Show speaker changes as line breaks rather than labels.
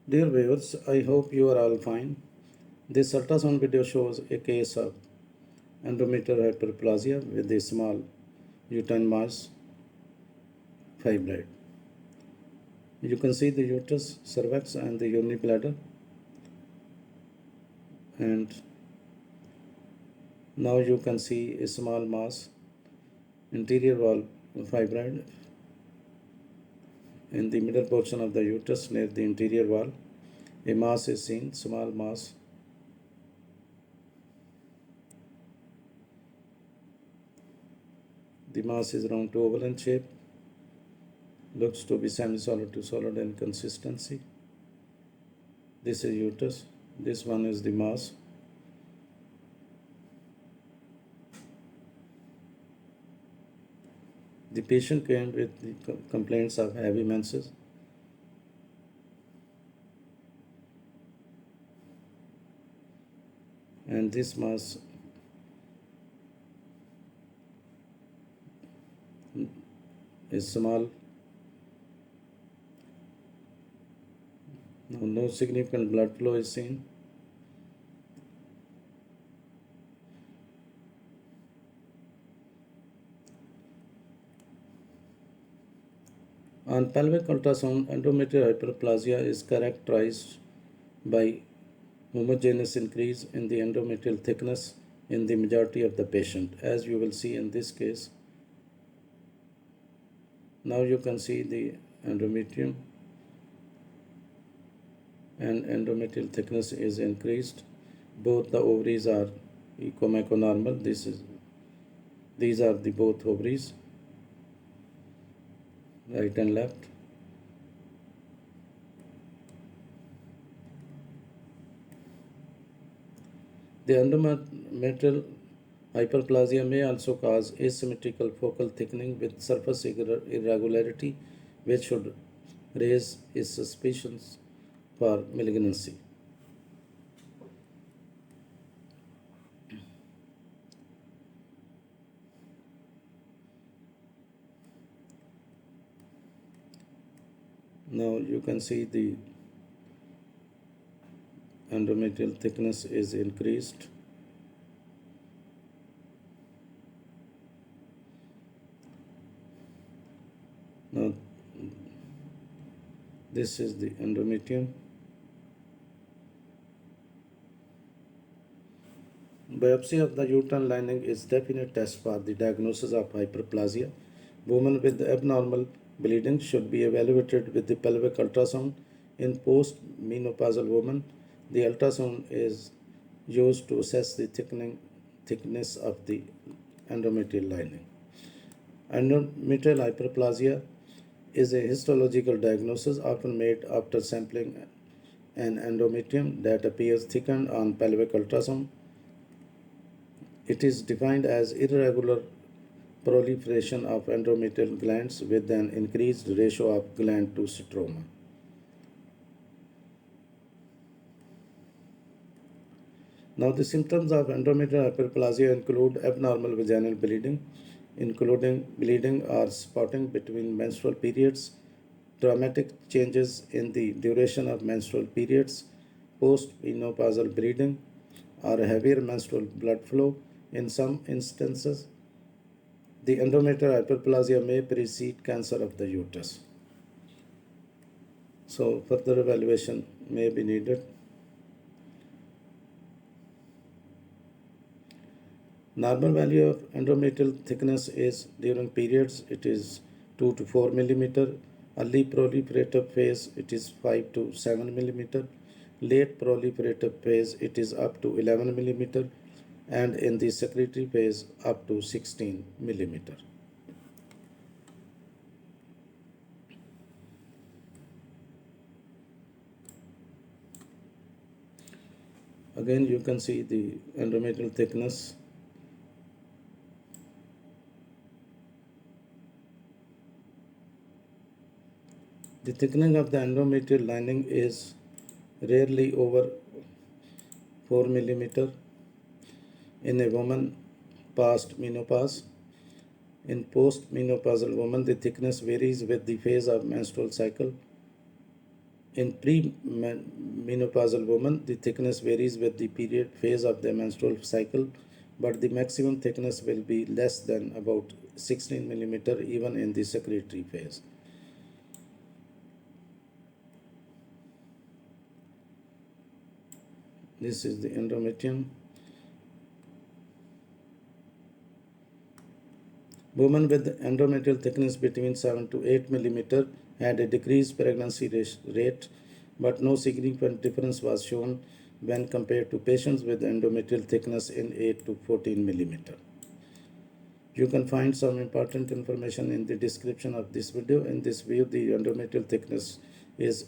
Dear viewers, I hope you are all fine. This ultrasound video shows a case of endometrial hyperplasia with a small uterine mass fibroid. You can see the uterus, cervix, and the urinary bladder. And now you can see a small mass, interior wall fibroid in the middle portion of the uterus near the interior wall. A mass is seen, small mass. The mass is round to oval in shape. Looks to be semi-solid to solid in consistency. This is uterus. This one is the mass. The patient came with the complaints of heavy menses. And this mass is small. Now, no significant blood flow is seen. On pelvic ultrasound, endometrial hyperplasia is characterized by homogeneous increase in the endometrial thickness in the majority of the patient, as you will see in this case. Now you can see the endometrium, and endometrial thickness is increased. Both the ovaries are echomechonormal. These are the both ovaries, right and left. The endometrial hyperplasia may also cause asymmetrical focal thickening with surface irregularity, which should raise its suspicions for malignancy. Now you can see the endometrial thickness is increased. Now this is the endometrium. Biopsy of the uterine lining is definite test for the diagnosis of hyperplasia. Women with abnormal bleeding should be evaluated with the pelvic ultrasound. In post-menopausal women, the ultrasound is used to assess the thickness of the endometrial lining. Endometrial hyperplasia is a histological diagnosis often made after sampling an endometrium that appears thickened on pelvic ultrasound. It is defined as irregular proliferation of endometrial glands with an increased ratio of gland to stroma. Now, the symptoms of endometrial hyperplasia include abnormal vaginal bleeding, including bleeding or spotting between menstrual periods, dramatic changes in the duration of menstrual periods, post-menopausal bleeding, or heavier menstrual blood flow. In some instances, the endometrial hyperplasia may precede cancer of the uterus. So, further evaluation may be needed. Normal value of endometrial thickness is during periods it is 2 to 4 millimeter. Early proliferative phase it is 5 to 7 millimeter. Late proliferative phase it is up to 11 millimeter, and in the secretory phase up to 16 millimeter. Again you can see the endometrial thickness. The thickening of the endometrial lining is rarely over 4 millimeter in a woman past menopause. In post-menopausal women, the thickness varies with the phase of menstrual cycle. In pre-menopausal women, the thickness varies with the period phase of the menstrual cycle, but the maximum thickness will be less than about 16 millimeter even in the secretory phase. This is the endometrium. Women with endometrial thickness between 7 to 8 millimeter had a decreased pregnancy rate, but no significant difference was shown when compared to patients with endometrial thickness in 8 to 14 millimeter. You can find some important information in the description of this video. In this view, the endometrial thickness is